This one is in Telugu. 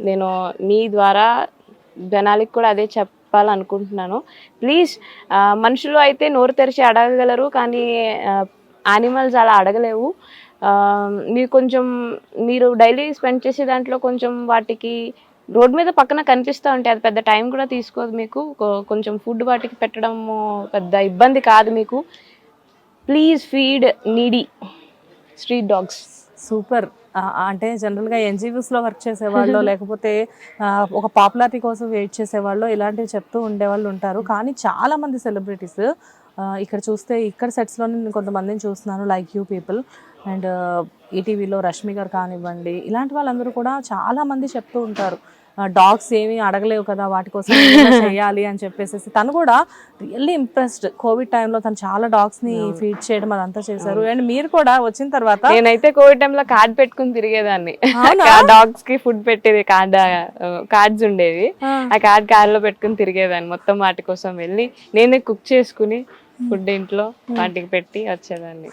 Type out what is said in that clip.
నేను మీ ద్వారా జనాలకి కూడా అదే చెప్పాలనుకుంటున్నాను. ప్లీజ్ మనుషులు అయితే నోరు తెరిచి అడగగలరు, కానీ యానిమల్స్ అలా అడగలేవు. మీరు డైలీ స్పెండ్ చేసే దాంట్లో కొంచెం వాటికి రోడ్ మీద పక్కన కనిపిస్తూ ఉంటాయి, అది పెద్ద టైం కూడా తీసుకోదు మీకు. కొంచెం ఫుడ్ వాటికి పెట్టడం పెద్ద ఇబ్బంది కాదు మీకు. Please feed needy street dogs. Super. అంటే జనరల్గా ఎన్జిఓస్లో వర్క్ చేసేవాళ్ళు లేకపోతే ఒక పాపులారిటీ కోసం వెయిట్ చేసేవాళ్ళు ఇలాంటివి చెప్తూ ఉండేవాళ్ళు ఉంటారు. కానీ చాలామంది సెలబ్రిటీస్ ఇక్కడ చూస్తే ఇక్కడ సెట్స్లోనే నేను కొంతమందిని చూస్తున్నాను, లైక్ యూ పీపుల్. అండ్ ఈటీవీలో రష్మి గారు కానివ్వండి, ఇలాంటి వాళ్ళందరూ కూడా చాలామంది చెప్తూ ఉంటారు డాగ్స్ ఏమీ అడగలేవు కదా, వాటి కోసం చేయాలి అని చెప్పేసి. తను కూడా రియల్లీ ఇంప్రెస్డ్. కోవిడ్ టైంలో తను చాలా డాగ్స్ని ఫీడ్ చేయడం అదంతా చేశారు. అండ్ మీరు కూడా వచ్చిన తర్వాత, నేనైతే కోవిడ్ టైంలో కార్డ్ పెట్టుకుని తిరిగేదాన్ని, డాగ్స్ కి ఫుడ్ పెట్టేది కార్డ్స్ ఉండేవి, ఆ కార్ లో పెట్టుకుని తిరిగేదాన్ని. మొత్తం వాటి కోసం వెళ్ళి నేనే కుక్ చేసుకుని ఫుడ్ ఇంట్లో వాటికి పెట్టి వచ్చేదాన్ని.